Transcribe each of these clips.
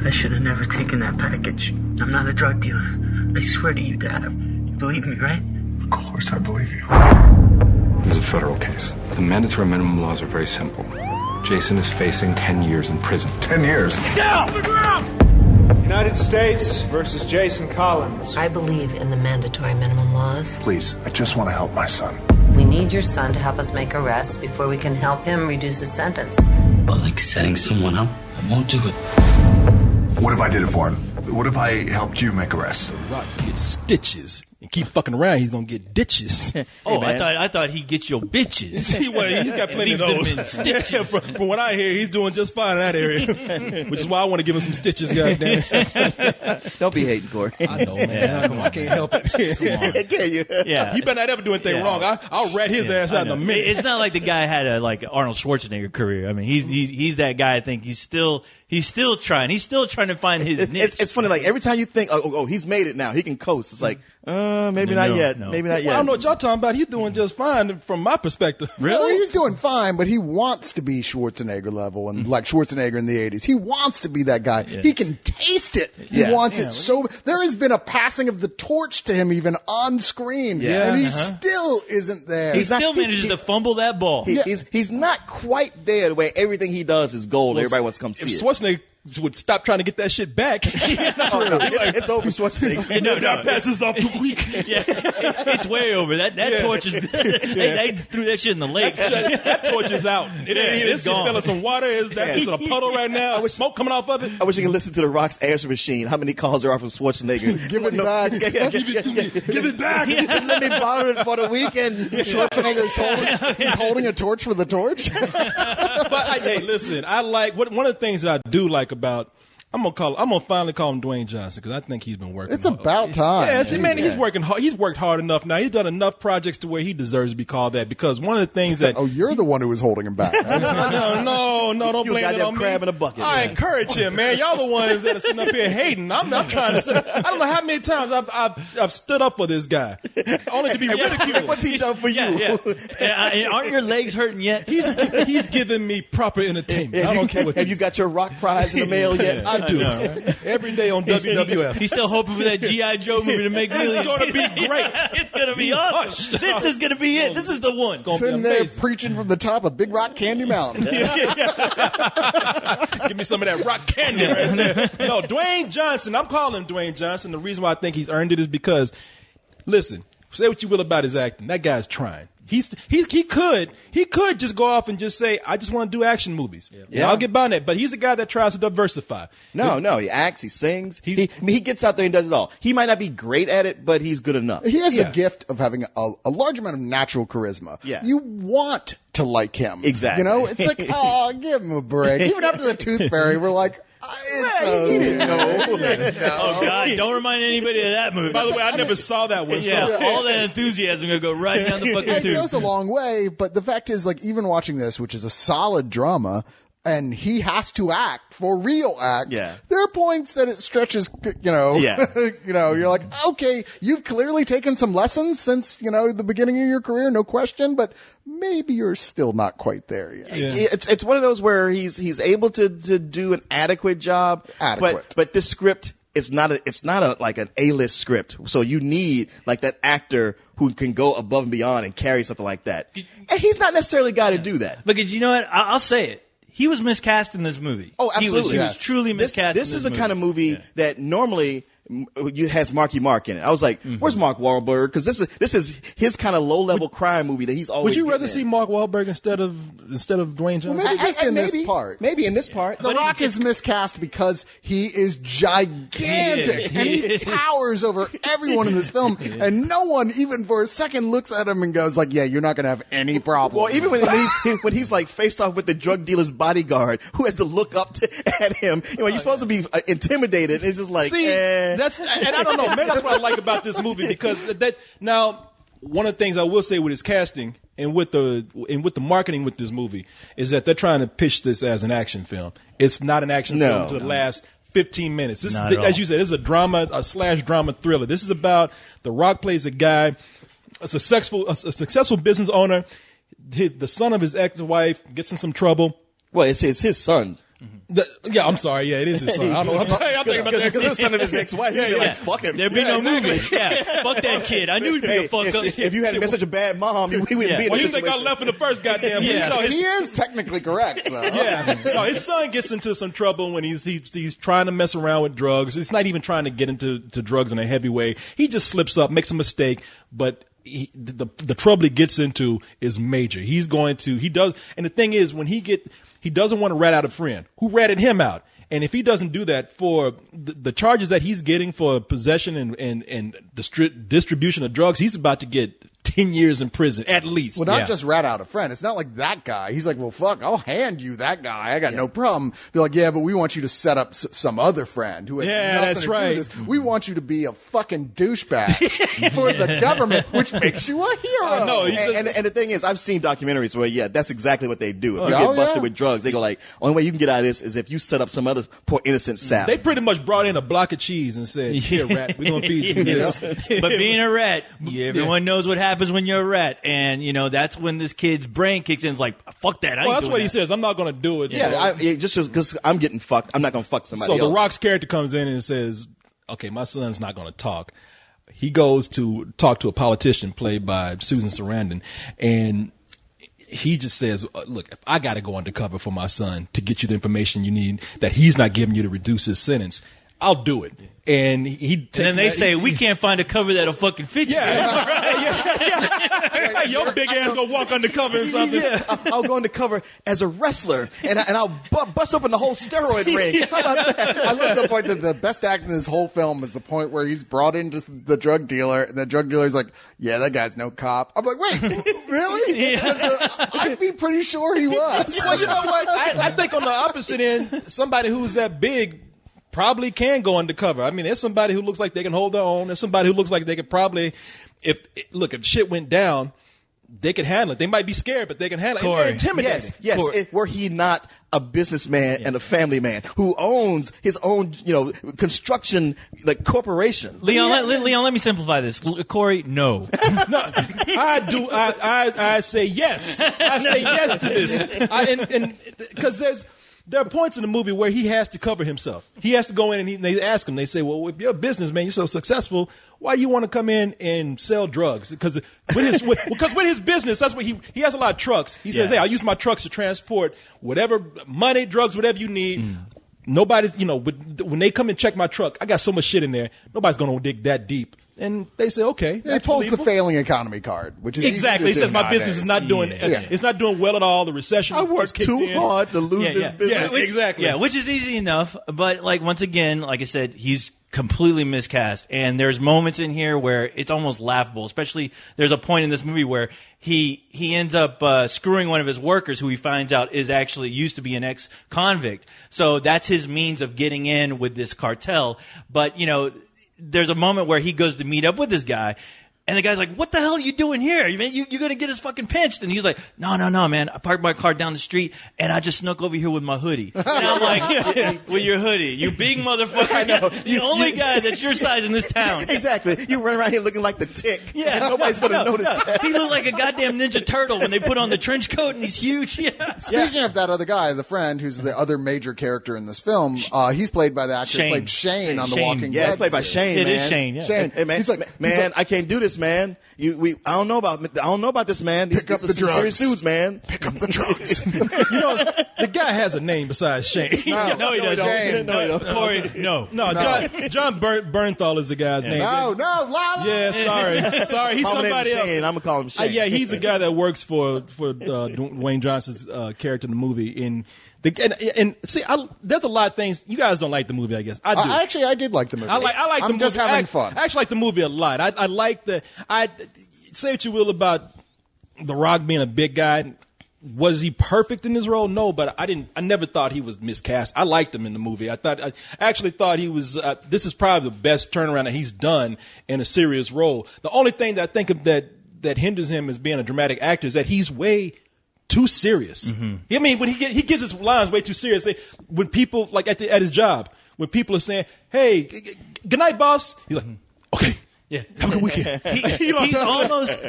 I should have never taken that package. I'm not a drug dealer. I swear to you, Dad. You believe me, right? Of course I believe you. This is a federal case. The mandatory minimum laws are very simple. Jason is facing 10 years in prison. 10 years? Get down! On the ground! United States versus Jason Collins. I believe in the mandatory minimum laws. Please, I just want to help my son. We need your son to help us make arrests before we can help him reduce his sentence. But like setting someone up, I won't do it. What if I did it for him? What if I helped you make arrests? Rock gets stitches. And keep fucking around, he's gonna get ditches. I thought he'd get your bitches. He's got plenty of those. From what I hear, he's doing just fine in that area. Which is why I want to give him some stitches, goddammit. Don't be hating, Corey. I know, man. I can't help it. Can you? Yeah. He better not ever do anything wrong. I'll rat his ass out in a minute. It's not like the guy had a Arnold Schwarzenegger career. I mean, he's that guy. I think he's still trying. He's still trying to find his niche. It's funny. Like every time you think, oh, he's made it now. He can coast. It's like, maybe not yet. No. Maybe not yet. Well, I don't know what y'all talking about. He's doing just fine from my perspective. Really? He's doing fine, but he wants to be Schwarzenegger level and like Schwarzenegger in the 80s. He wants to be that guy. Yeah. He can taste it. He wants it so. There has been a passing of the torch to him even on screen. And he still isn't there. He still manages to fumble that ball. He's not quite there the way everything he does is gold. Everybody wants to come see it. If Schwarzenegger would stop trying to get that shit back. It's over, Schwarzenegger. No, passes off too quick. It's way over. That torch is. They threw that shit in the lake. That torch is out. It ain't even. It's gone. It's some water. It's in a puddle right now. Smoke coming off of it. I wish you could listen to The Rock's answer machine. How many calls there are from Schwarzenegger? Give it back. Give it back. Just let me borrow it for the weekend. Schwarzenegger's holding a torch for the torch. But hey, listen. I like one of the things that I do like about. I'm gonna finally call him Dwayne Johnson because I think he's been working. It's about time. Yeah, man, he's working hard. He's worked hard enough now. He's done enough projects to where he deserves to be called that. Because one of the things that you're the one who was holding him back. No, don't blame it on me. Crab in a bucket. I encourage him, man. Y'all the ones that are sitting up here hating. I'm trying to say. I don't know how many times I've stood up for this guy, only to be ridiculed. What's he done for you? And aren't your legs hurting yet? He's giving me proper entertainment. I don't care what. Have you got your Rock prize in the mail yet? I do. Every day on WWF. He's still hoping for that G.I. Joe movie to make millions. It's going to be great. It's going to be awesome. This is going to be it. This is the one. Sitting there preaching from the top of Big Rock Candy Mountain. Give me some of that rock candy right there. No, Dwayne Johnson. I'm calling him Dwayne Johnson. The reason why I think he's earned it is because, listen, say what you will about his acting. That guy's trying. He could just go off and just say, I just want to do action movies. Yeah. I'll get by that. But he's a guy that tries to diversify. No, he acts, he sings. He gets out there and does it all. He might not be great at it, but he's good enough. He has the gift of having a large amount of natural charisma. Yeah. You want to like him. Exactly. You know, it's like, oh, give him a break. Even after the Tooth Fairy, we're like, he didn't know. Oh, God. Don't remind anybody of that movie. By the way, I never saw that one. Yeah, so. all that enthusiasm going to go right down the fucking tube. It goes a long way, but the fact is, like, even watching this, which is a solid drama, and he has to act for real act. Yeah. There are points that it stretches, you're like, okay, you've clearly taken some lessons since, the beginning of your career, no question, but maybe you're still not quite there yet. Yeah. It's one of those where he's able to do an adequate job. But this script is not like an A-list script. So you need like that actor who can go above and beyond and carry something like that. And he's not necessarily a guy to do that. Because you know what? I'll say it. He was miscast in this movie. Oh, absolutely. He was truly miscast. This is the kind of movie that normally has Marky Mark in it. I was like, where's Mark Wahlberg? Because this is his kind of low-level crime movie that he's always. Would you rather see Mark Wahlberg instead of Dwayne Johnson? Well, maybe just in this part. Maybe in this part. The Rock is miscast because he is gigantic. And he towers over everyone in this film. And no one, even for a second, looks at him and goes like, yeah, you're not going to have any problem. Well, even when he's like faced off with the drug dealer's bodyguard who has to look up at him. You're supposed to be intimidated. It's just like, and I don't know, man. That's what I like about this movie because now one of the things I will say with his casting and with the marketing with this movie is that they're trying to pitch this as an action film. It's not an action film to the last 15 minutes. This, as you said, this is a drama, a /drama thriller. This is about The Rock plays a guy, a successful business owner. The son of his ex-wife gets in some trouble. Well, it's his son. Yeah, I'm sorry. Yeah, it is his son. I don't know what I'm thinking about that. Because it's the son of his ex-wife. He'd be like, fuck him. There'd be no movie. Yeah, fuck that kid. I knew he'd be a fuck up. If you hadn't been such a bad mom, we wouldn't be in Well, this you think I situation. left in the first goddamn movie? No, He is technically correct, though. Yeah, no, his son gets into some trouble when he's trying to mess around with drugs. He's not even trying to get into drugs in a heavy way. He just slips up, makes a mistake, but the trouble he gets into is major. He does, and the thing is, when he doesn't want to rat out a friend who ratted him out. And if he doesn't do that for the charges that he's getting for possession and distribution of drugs, he's about to get 10 years in prison at least. Well, not just rat out a friend. It's not like that guy. He's like, well, fuck, I'll hand you that guy. I got no problem. They're like, yeah, but we want you to set up some other friend who has nothing that's to do right. with this. We want you to be a fucking douchebag for the government, which makes you a hero. No, And the thing is, I've seen documentaries where, that's exactly what they do. If you Oh, get busted yeah. with drugs, they go like, only way you can get out of this is if you set up some other poor innocent sap. They pretty much brought in a block of cheese and said, "Here, rat, we're gonna feed you this." But being a rat, everyone knows what happens when you're a rat. And, that's when this kid's brain kicks in. It's like, fuck that. I ain't Well, that's doing what that. he says. I'm not gonna do it. just because I'm getting fucked, I'm not going to fuck somebody So else. The Rock's character comes in and says, "Okay, my son's not going to talk." He goes to talk to a politician played by Susan Sarandon, and he just says, "Look, if I got to go undercover for my son to get you the information you need that he's not giving you to reduce his sentence, I'll do it." And he takes And then they that- say, we can't find a cover that'll fucking fit you. Hey, your big ass gonna walk undercover and something. I'll go undercover as a wrestler, and I'll bust open the whole steroid ring. How about that? I love the point that the best act in this whole film is the point where he's brought into the drug dealer, and the drug dealer's like, yeah, that guy's no cop. I'm like, wait, really? I'd be pretty sure he was. Well, you know what? I think on the opposite end, somebody who's that big probably can go undercover. I mean, there's somebody who looks like they can hold their own. There's somebody who looks like they could probably, if shit went down, they could handle it. They might be scared, but they can handle it. And they're intimidating. Yes. Were he not a businessman and a family man who owns his own, construction corporation? Leon, let me simplify this. Corey, no. No, I do. I say yes. I say yes to this. And because there are points in the movie where he has to cover himself. He has to go in and they ask him. They say, "Well, if you're a businessman, you're so successful, why do you want to come in and sell drugs?" Because with his business, that's what he has a lot of trucks. He says, "Hey, I'll use my trucks to transport whatever money, drugs, whatever you need." Nobody's, when they come and check my truck, I got so much shit in there. Nobody's going to dig that deep. And they say, okay, He that's pulls the believable. failing economy card, which is Exactly. He easy to says do my nowadays. business is not doing it's not doing well at all. The recession. I has worked kicked too in. hard to lose this business. Yes, exactly. Yeah, which is easy enough. But once again, like I said, he's completely miscast. And there's moments in here where it's almost laughable. Especially there's a point in this movie where he ends up screwing one of his workers who he finds out is actually used to be an ex-convict. So that's his means of getting in with this cartel. But, there's a moment where he goes to meet up with this guy. And the guy's like, "What the hell are you doing here? You're going to get us fucking pinched." And he's like, No, man. I parked my car down the street and I just snuck over here with my hoodie. And I'm like, with your hoodie, you big motherfucker. I know. The only guy that's your size in this town. Exactly. You run around here looking like the Tick. Yeah. And nobody's going to notice that. He looked like a goddamn Ninja Turtle when they put on the trench coat and he's huge. Yeah. Speaking of that other guy, the friend who's the other major character in this film, he's played by the actor who Shane. played Shane on The Shane. Walking Dead. Yeah, it's played by series. Shane, It man. is Shane, yeah. Shane. Hey, man, He's like, I can't do this, man. I don't know about this, man. Pick up These the are some serious drugs. dudes, man. Pick up the drugs. The guy has a name besides Shane. No, he doesn't. Shane. No, he don't. Corey, no. No, John Bernthal is the guy's name. No, La. Yeah, sorry. He's My name is somebody else. Shane. I'm gonna call him Shane. Yeah, he's the guy that works for Dwayne Johnson's character in the movie. And see, there's a lot of things you guys don't like the movie. I guess I do. I did like the movie. I like the I'm movie. just having fun. I actually like the movie a lot. I like say what you will about The Rock being a big guy. Was he perfect in his role? No, but I never thought he was miscast. I liked him in the movie. I actually thought he was, this is probably the best turnaround that he's done in a serious role. The only thing that I think of that hinders him as being a dramatic actor is that he's way too serious. Mm-hmm. I mean, when he gives his lines way too serious. When people, like at his job, when people are saying, "Hey, good night, boss," he's like, "Okay." Yeah. Have a good weekend.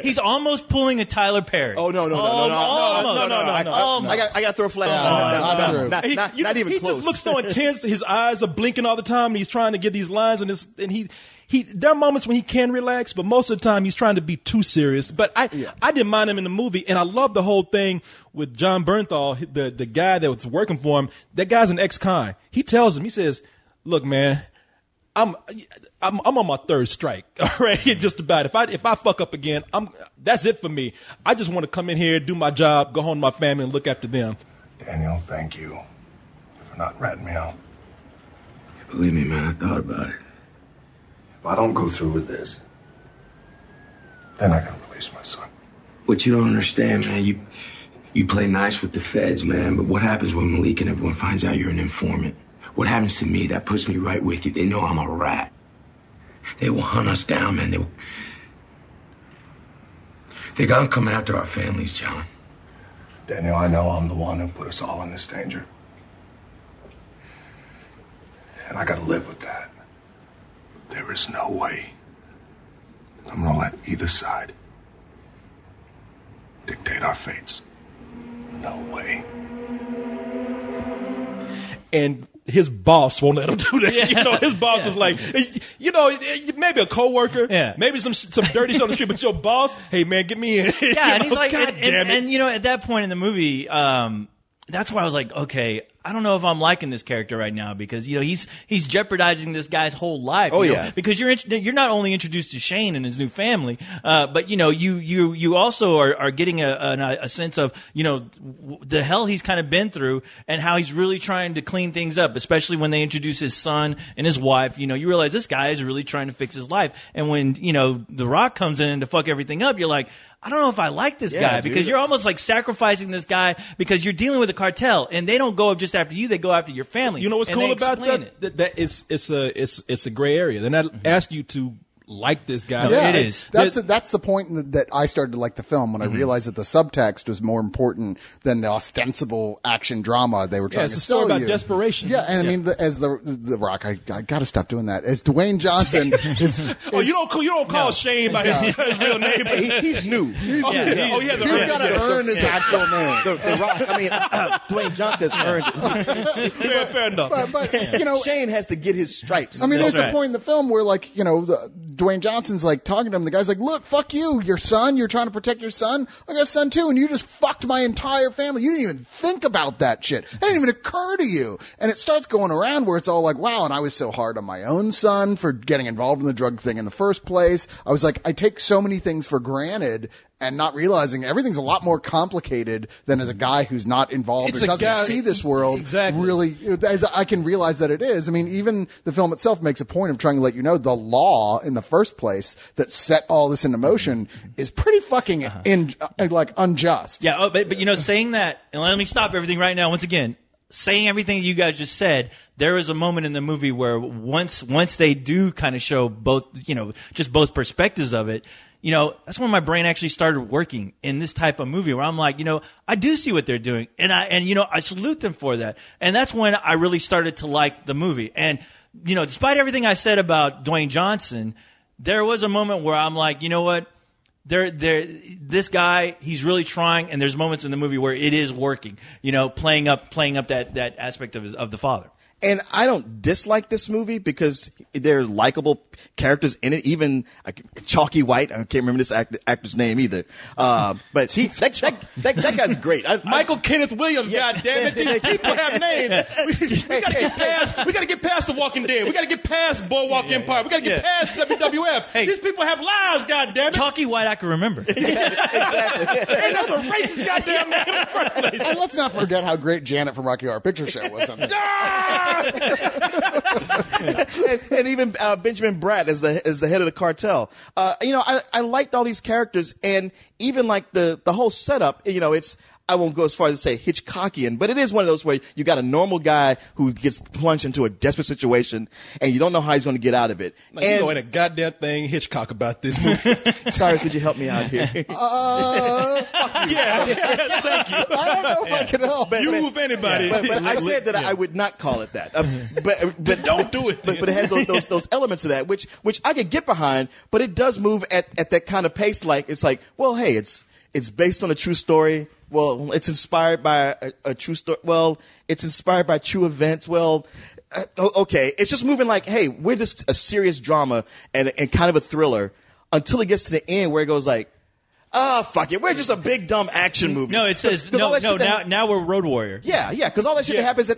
He's almost pulling a Tyler Perry. Oh no! I got to throw a flag. Not even he close. Just looks so intense. His eyes are blinking all the time. And he's trying to get these lines, and he. There are moments when he can relax, but most of the time he's trying to be too serious. But I didn't mind him in the movie, and I love the whole thing with John Bernthal, the guy that was working for him. That guy's an ex-con. He tells him, he says, "Look, man, I'm on my third strike. All right, just about. If I fuck up again, that's it for me. I just want to come in here, do my job, go home to my family, and look after them." Daniel, thank you for not ratting me out. Believe me, man, I thought about it. If I don't go through with this, then I can release my son. What you don't understand, man, you play nice with the feds, man, but what happens when Malik and everyone finds out you're an informant? What happens to me? That puts me right with you. They know I'm a rat. They will hunt us down, man. They got them coming after our families, John. Daniel, I know I'm the one who put us all in this danger. And I gotta live with that. There is no way I'm gonna let either side dictate our fates. No way. And his boss won't let him do that. Yeah. His boss is like, maybe a coworker, maybe some dirty shit on the street, but your boss, hey man, get me in. Yeah, and he's like, God damn it. And at that point in the movie, that's where I was like, okay, I don't know if I'm liking this character right now because he's jeopardizing this guy's whole life. Because you're not only introduced to Shane and his new family, but you also are getting a sense of the hell he's kind of been through and how he's really trying to clean things up. Especially when they introduce his son and his wife, you realize this guy is really trying to fix his life. And when The Rock comes in to fuck everything up, you're like, I don't know if I like this guy because you're almost like sacrificing this guy because you're dealing with a cartel and they don't go up just after you, they go after your family. You know what's cool about that? That it's a gray area. They're not asking you to like this guy. No, it is. That's the point that I started to like the film when I realized that the subtext was more important than the ostensible action drama they were trying to sell you. It's a story about desperation. Yeah, and I mean, as the Rock, I got to stop doing that. As Dwayne Johnson is you don't call Shane by his real name. He's new. He's got to earn his actual name. The Rock. I mean, Dwayne Johnson has earned it. Fair enough. But Shane has to get his stripes. I mean, there's a point in the film where Dwayne Johnson's like talking to him. The guy's like, look, fuck you, your son. You're trying to protect your son. I got a son too. And you just fucked my entire family. You didn't even think about that shit. It didn't even occur to you. And it starts going around where it's all like, wow. And I was so hard on my own son for getting involved in the drug thing in the first place. I was like, I take so many things for granted and not realizing everything's a lot more complicated than as a guy who's not involved or doesn't see this world really, as I can realize that it is. I mean, even the film itself makes a point of trying to let you know the law in the first place that set all this into motion is pretty fucking unjust. Yeah, but saying that, and let me stop everything right now once again. Saying everything you guys just said, there is a moment in the movie where once they do kind of show both, just both perspectives of it, that's when my brain actually started working in this type of movie where I'm like, I do see what they're doing. And I salute them for that. And that's when I really started to like the movie. And, despite everything I said about Dwayne Johnson, there was a moment where I'm like, you know what? This guy, he's really trying. And there's moments in the movie where it is working, playing up that aspect of the father. And I don't dislike this movie because there are likable characters in it. Even Chalky White, I can't remember this actor's name either. But that guy's great. Michael Kenneth Williams. God damn it, these people have names. We gotta get past The Walking Dead. We gotta get past Boardwalk Empire. We gotta get past WWF. Hey, these people have lives. God damn it. Chalky White, I can remember. Exactly. Hey, that's a racist goddamn name in the first place. And let's not forget how great Janet from Rocky Horror Picture Show was on this. and even Benjamin Bratt as the head of the cartel. I liked all these characters, and even like the whole setup. I won't go as far as to say Hitchcockian, but it is one of those where you got a normal guy who gets plunged into a desperate situation and you don't know how he's going to get out of it. Like, you know, ain't a goddamn thing Hitchcock about this movie. Cyrus, would you help me out here? Thank you. I don't know if I can help. If anybody. But I said that I would not call it that. But don't do it. But it has those elements of that, which I could get behind, but it does move at that kind of pace. Like, it's like, well, hey, it's based on a true story. Well, it's inspired by a true story. Well, it's inspired by true events. Well, okay. It's just moving like, hey, we're just a serious drama and kind of a thriller until it gets to the end where it goes like, fuck it. We're just a big, dumb action movie. No, it says, now we're Road Warrior. Yeah, because all that shit that happens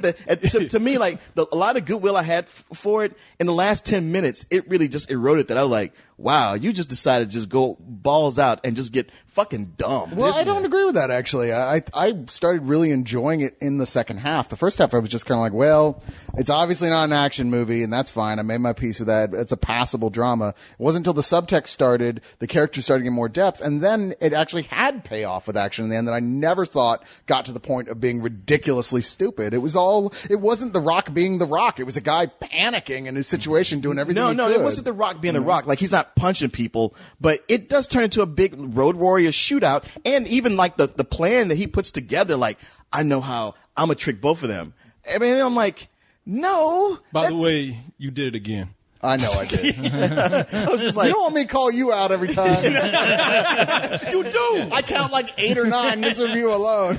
to me, like, a lot of goodwill I had for it, in the last 10 minutes, it really just eroded that. I was like, wow, you just decided to just go balls out and just get fucking dumb. Well, I don't agree with that, actually. I started really enjoying it in the second half. The first half, I was just kind of like, well, it's obviously not an action movie, and that's fine. I made my peace with that. It's a passable drama. It wasn't until the subtext started, the characters started getting more depth, and then it actually had payoff with action in the end that I never thought got to the point of being ridiculously stupid. It wasn't The Rock being The Rock. It was a guy panicking in his situation, doing everything he could. No, it wasn't The Rock being The Rock. Like, he's not punching people, but it does turn into a big Road Warrior shootout, and even like the plan that he puts together, like, I know how I'm gonna trick both of them. I mean, I'm like, no. By the way, you did it again. I know I did. I was just like, you don't want me to call you out every time. You do. I count like 8 or 9 this review alone.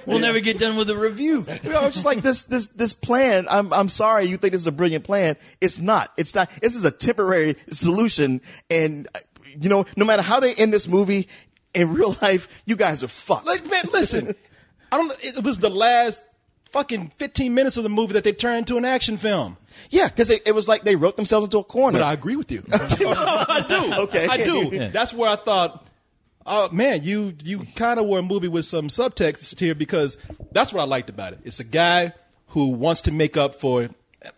We'll never get done with a review. Just like this plan. I'm sorry, you think this is a brilliant plan. It's not. This is a temporary solution, and no matter how they end this movie, in real life, you guys are fucked. Like, man, listen. I don't know. It was the last fucking 15 minutes of the movie that they turned into an action film. Yeah, because it was like they wrote themselves into a corner. But I agree with you. I do. Okay. I do. Yeah. That's where I thought, oh, man, you kind of were a movie with some subtext here, because that's what I liked about it. It's a guy who wants to make up for,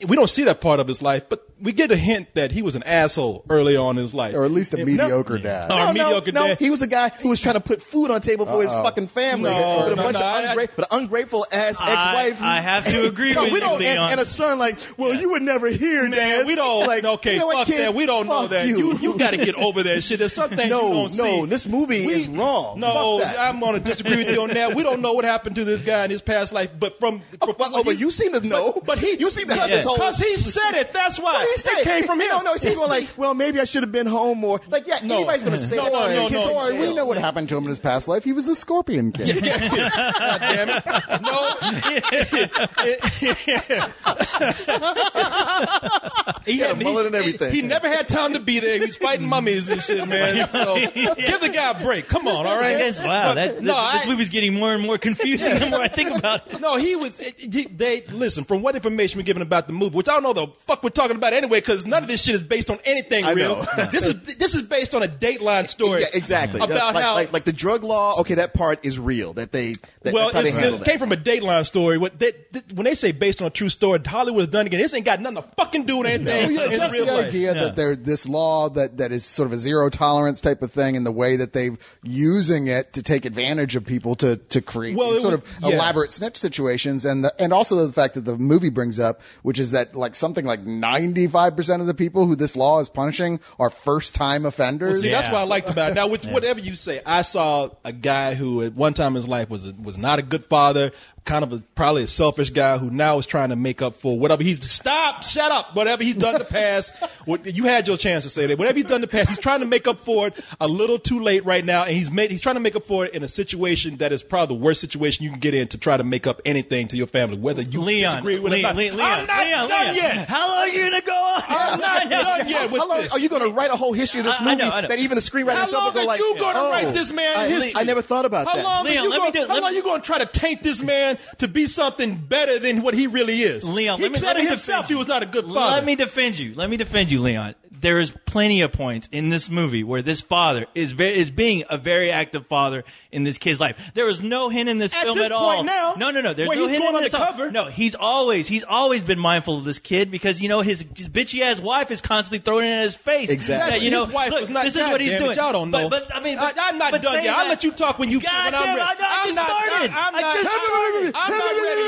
we don't see that part of his life, but we get a hint that he was an asshole early on in his life. Or at least a mediocre dad. No, he was a guy who was trying to put food on the table for his fucking family. With an ungrateful ass ex-wife. I have to agree with you, Leon. And a son like, well, you would never hear, Dad. We don't, like, okay, fuck kid, that. We don't know that. You got to get over that shit. There's something you don't see. No, this movie is wrong. No, fuck that. I'm going to disagree with you on that. We don't know what happened to this guy in his past life, but but you seem to know. But you seem to have this whole. Because he said it. That's why. What did he say? It came from him. No, he's going like, well, maybe I should have been home more. Like, yeah, anybody's going to say that. No, we know what happened to him in his past life. He was the Scorpion King. God damn it. He had a mullet and everything. He never had time to be there. He was fighting mummies and shit, man. So give the guy a break. Come on, all right? Yes, wow. This movie's getting more and more confusing the more I think about it. No, listen, from what information we're given about the movie, which I don't know the fuck we're talking about anyway, because none of this shit is based on anything real. This is based on a Dateline story. Yeah, exactly. About how like the drug law. Okay, that part is real. That's how they handle it came from a Dateline story. When they say based on a true story, Hollywood has done again. This ain't got nothing to fucking do with anything. Just real the life. idea that there's this law that is sort of a zero tolerance type of thing, and the way that they've using it to take advantage of people to create these sort of elaborate snitch situations, and also the fact that the movie brings up, which is that like something like 95% of the people who this law is punishing are first time offenders. Well, see, that's what I liked about it. Now, whatever you say, I saw a guy who at one time in his life was not a good father, kind of probably a selfish guy who now is trying to make up for whatever shut up, whatever he's done in the past. You had your chance to say that. Whatever he's done in the past, he's trying to make up for it a little too late right now, and he's trying to make up for it in a situation that is probably the worst situation you can get in to try to make up anything to your family, whether you disagree with it or not. I'm not done yet. How long are you going to go on? I'm not done yet with this. Are you going to write a whole history of this movie that even the screenwriter himself will go like, how long are you going to write this man history? I never thought about that. How long are you going to try to taint this man to be something better than what he really is? Leon, he said himself he was not a good father. Let me defend you, Leon. there is plenty of points in this movie where this father is being a very active father in this kid's life. There is no hint in this film this at all. point now, no. There's where no he's hint going in this undercover. No, he's always been mindful of this kid because his bitchy ass wife is constantly throwing it in his face. Exactly. That, His wife look, was not. this is what he's doing. Y'all don't know. But I mean, I'm not done yet. I'll let you talk when you. God when I'm damn, ready. I just started. I'm not ready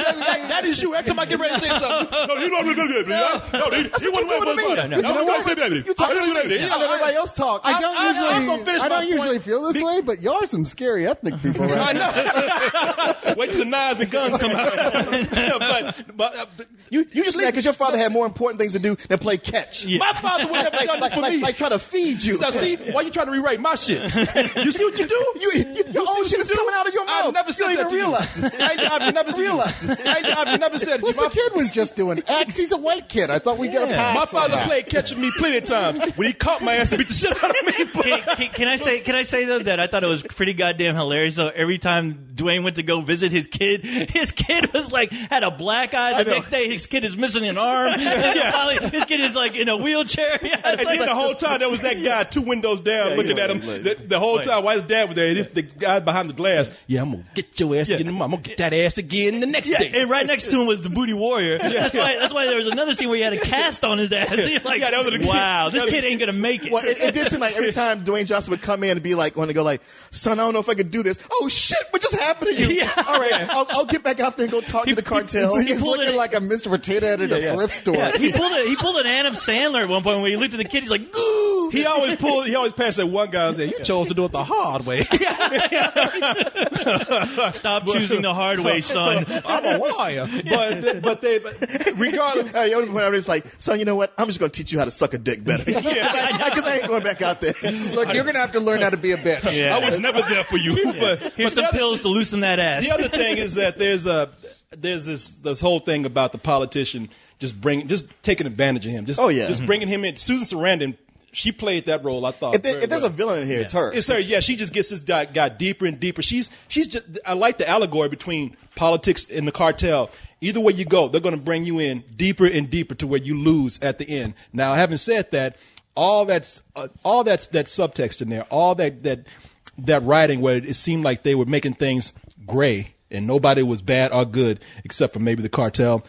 yet. That is you. Every time I get ready to say something. No, you don't. No, he wasn't ready for I let everybody else talk. I don't usually feel this way, but y'all are some scary ethnic people. Right? I know. Wait till the knives and guns come out. but you just mad because your father had more important things to do than play catch. my father would have done this for me. Like trying to feed you. Now, see, why you trying to rewrite my shit? You see what you do? Your own shit is coming out of your mouth. I've never said that to you. I've never realized. I've never said. Plus, the kid was just doing X. He's a white kid. I thought we get a pass. My father played catch with me plenty of times. When he caught my ass and beat the shit out of me. Can I say though that I thought it was pretty goddamn hilarious though. Every time Dwayne went to go visit his kid was like had a black eye. The next day his kid is missing an arm. His kid is like in a wheelchair. And then the whole time there was that guy 2 windows down looking at him. The whole time while his dad was there, the guy behind the glass. Yeah, I'm gonna get your ass again. I'm gonna get that ass again the next day. And right next to him was the booty warrior. That's why there was another scene where he had a cast on his ass. He's like, wow, this kid ain't gonna make it. Well, it did seem like every time Dwayne Johnson would come in and be like, want to go like, son, I don't know if I could do this. Oh shit, what just happened to you? All right, I'll get back out there and go talk to the cartel. He's looking like a Mr. Potato Head at a thrift store. Yeah. He pulled an Adam Sandler at one point when he looked at the kid. He's like, "Goo!" He always passed that one guy and said, You chose to do it the hard way. Stop choosing the hard way, son. I'm a liar. But regardless, it's like, son, you know what? I'm just going to teach you how to suck a dick better. Because I ain't going back out there. Look, you're going to have to learn how to be a bitch. I was never there for you. Here's some pills to loosen that ass. The other thing is that there's this whole thing about the politician just taking advantage of him. Just bringing him in. Susan Sarandon, she played that role. I thought. If there's a villain in here, it's her. It's her. Yeah, she just gets this guy deeper and deeper. She's just. I like the allegory between politics and the cartel. Either way you go, they're going to bring you in deeper and deeper to where you lose at the end. Now, having said that, all that's that subtext in there, all that writing where it seemed like they were making things gray and nobody was bad or good except for maybe the cartel.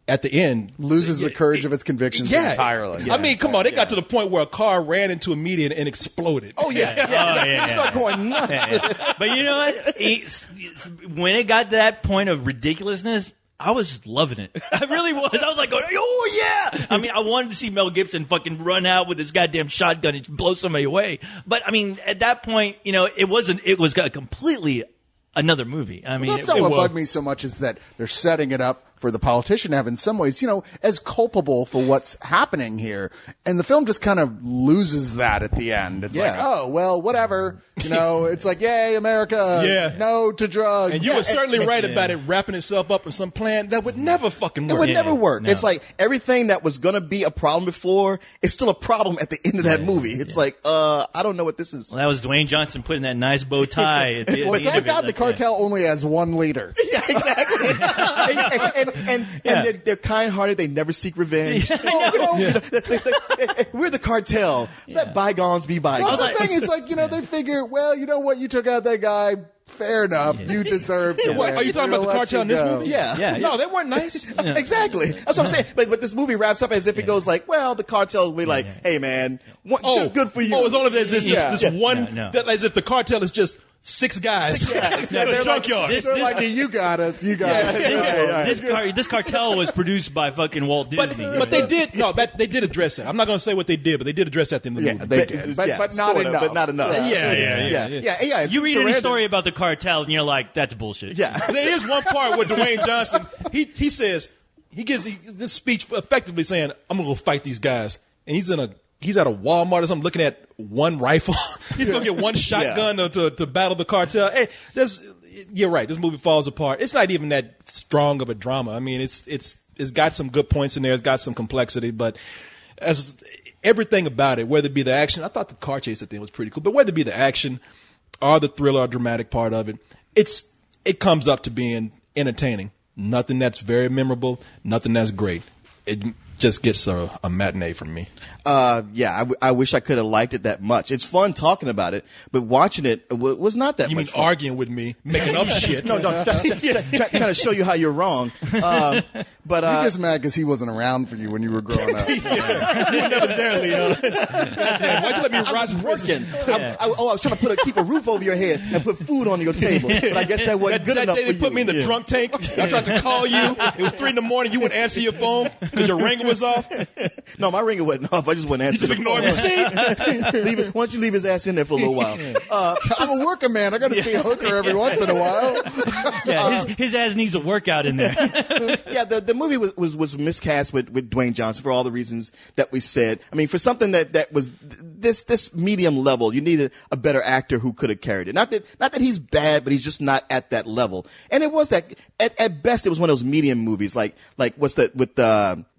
At the end, loses the courage of its convictions entirely. I mean, come on, they got to the point where a car ran into a media and exploded. Oh yeah, start going nuts. But you know what? When it got to that point of ridiculousness, I was loving it. I really was. I was like, oh yeah. I mean, I wanted to see Mel Gibson fucking run out with his goddamn shotgun and blow somebody away. But I mean, at that point, it was a completely another movie. I mean, that's not what bugged me so much is that they're setting it up for the politician to have in some ways, as culpable for what's happening here. And the film just kind of loses that at the end. It's like, oh, well, whatever. It's like, yay, America. Yeah. No to drugs. And you were certainly right about it wrapping itself up in some plan that would never fucking work. It would never work. No. It's like everything that was going to be a problem before is still a problem at the end of that movie. It's like, I don't know what this is. Well, that was Dwayne Johnson putting that nice bow tie at the well, end thank God the cartel only has one leader. Yeah, exactly. And they're kind-hearted. They never seek revenge. We're the cartel. Let bygones be bygones. That's the thing. It's like, they figure, well, you know what? You took out that guy. Fair enough. You deserve to win. Are you talking about the cartel in this movie? Yeah. No, they weren't nice. Exactly. That's what I'm saying. But this movie wraps up as if it goes like, well, the cartel will be like, hey, man, good for you. Oh, as long as there's this one, No. as if the cartel is just 6 guys. They're junkyard. They're like, you got us. You got us. This cartel was produced by fucking Walt Disney. But they did address it. I'm not going to say what they did, but they did address that in the movie. They did. But not enough. But not enough. Yeah. You read any story about the cartel and you're like, that's bullshit. Yeah. There is one part where Dwayne Johnson, he says, he gives this speech effectively saying, I'm going to go fight these guys. And he's at a Walmart or something looking at one rifle. He's going to get one shotgun to battle the cartel. Hey, you're right. This movie falls apart. It's not even that strong of a drama. I mean, it's got some good points in there. It's got some complexity, but as everything about it, whether it be the action, I thought the car chase at the end was pretty cool, but whether it be the action or the thriller or dramatic part of it, it comes up to being entertaining. Nothing that's very memorable. Nothing that's great. just gets a matinee from me. I wish I could have liked it that much. It's fun talking about it, but watching it was not that You much mean fun. Arguing with me, making up shit? No, trying to show you how you're wrong. But you're just mad because he wasn't around for you when you were growing up. You were never there, Leon. Goddamn, why'd you let me I was working. I was trying to keep a roof over your head and put food on your table. But I guess that wasn't good enough day for they put you. me in the drunk tank. I tried to call you. It was 3 a.m. You wouldn't answer your phone because your ringer was off. No, my ringer wasn't off. I just wouldn't answer. You just ignored me. See? Why don't you leave his ass in there for a little while? I'm a working man. I got to see a hooker every once in a while. Yeah, his ass needs a workout in there. Yeah, the movie was miscast with Dwayne Johnson for all the reasons that we said. I mean, for something that was this medium level, you needed a better actor who could have carried it. Not that he's bad, but he's just not at that level. And it was that at best it was one of those medium movies like what's that with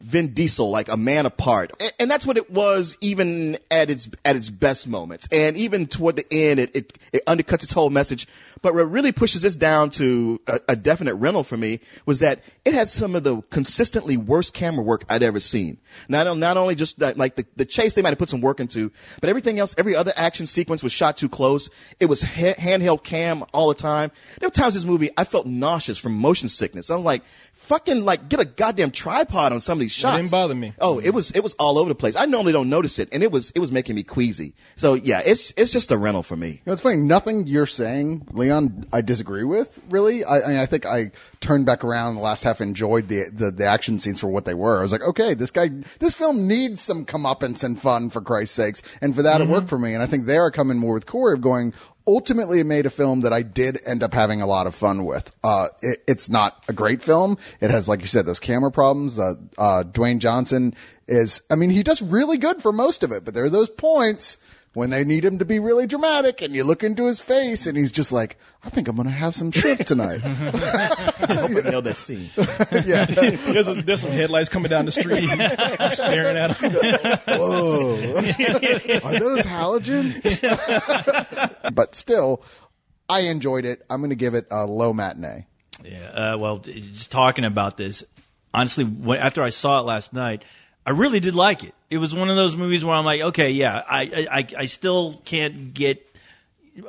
Vin Diesel, like A Man Apart. And that's what it was even at its best moments. And even toward the end it undercuts its whole message. But what really pushes this down to a definite rental for me was that it had some of the consistently worst camera work I'd ever seen. Not only just that, like the chase they might have put some work into, but everything else, every other action sequence was shot too close. It was handheld cam all the time. There were times in this movie I felt nauseous from motion sickness. I'm like, fucking get a goddamn tripod on some of these shots. It didn't bother me. Oh, it was all over the place. I normally don't notice it, and it was making me queasy. So yeah, it's just a rental for me. You know, it's funny. Nothing you're saying, Leon, I disagree with. Really, I think I turned back around in the last half, enjoyed the action scenes for what they were. I was like, okay, this film needs some comeuppance and fun, for Christ's sakes, and for that it worked for me. And I think there I come in more with Corey of going, ultimately, it made a film that I did end up having a lot of fun with. It's not a great film. It has, like you said, those camera problems. Dwayne Johnson he does really good for most of it, but there are those points when they need him to be really dramatic and you look into his face and he's just like, I think I'm going to have some shrimp tonight. I hope I know that scene. Yeah. There's some headlights coming down the street. I'm staring at him. Whoa. Are those halogen? But still, I enjoyed it. I'm going to give it a low matinee. Yeah. Well, just talking about this, honestly, after I saw it last night, I really did like it. It was one of those movies where I'm like, okay, yeah, I still can't get,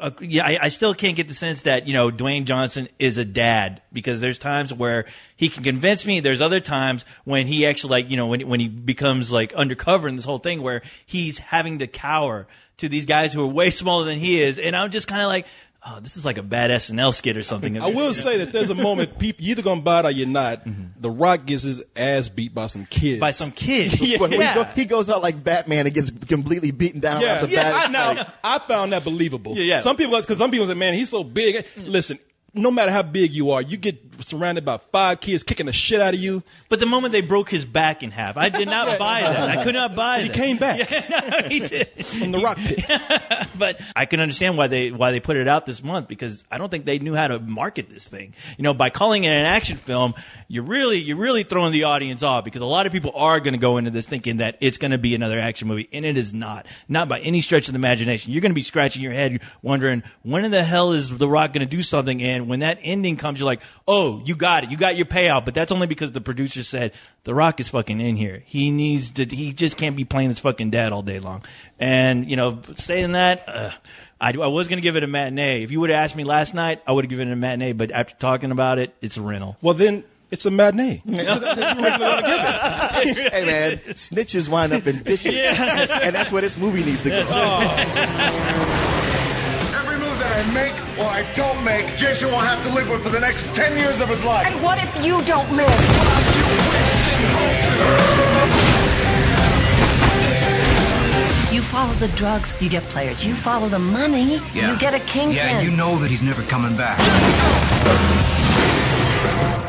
I still can't get the sense that, Dwayne Johnson is a dad, because there's times where he can convince me. There's other times when he actually when he becomes undercover in this whole thing where he's having to cower to these guys who are way smaller than he is. And I'm just kind of like, oh, this is like a bad SNL skit or something. I will say that there's a moment, you're either going to buy it or you're not. The Rock gets his ass beat by some kids. By some kids. He goes out like Batman and gets completely beaten down. I found that believable. Yeah. Some people say, man, he's so big. Listen, no matter how big you are, you get surrounded by 5 kids kicking the shit out of you. But the moment they broke his back in half, I did not buy that. I could not buy that. He came back. No, he did. From the rock pit. But I can understand why they put it out this month, because I don't think they knew how to market this thing. By calling it an action film, you're really throwing the audience off, because a lot of people are going to go into this thinking that it's going to be another action movie, and it is not. Not by any stretch of the imagination. You're going to be scratching your head wondering, when in the hell is The Rock going to do something? And when that ending comes, you're like, oh, you got it. You got your payout. But that's only because the producer said, The Rock is fucking in here. He just can't be playing this fucking dad all day long. And, saying that, I was going to give it a matinee. If you would have asked me last night, I would have given it a matinee. But after talking about it, it's a rental. Well, then it's a matinee. Hey, man, snitches wind up in ditches. And that's where this movie needs to go. Every move that I make or I don't make, Jason will have to live with for the next 10 years of his life. And what if you don't live? You follow the drugs, you get players. You follow the money, you get a kingpin. Yeah, you know that he's never coming back.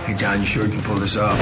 Hey, John, you sure you can pull this off?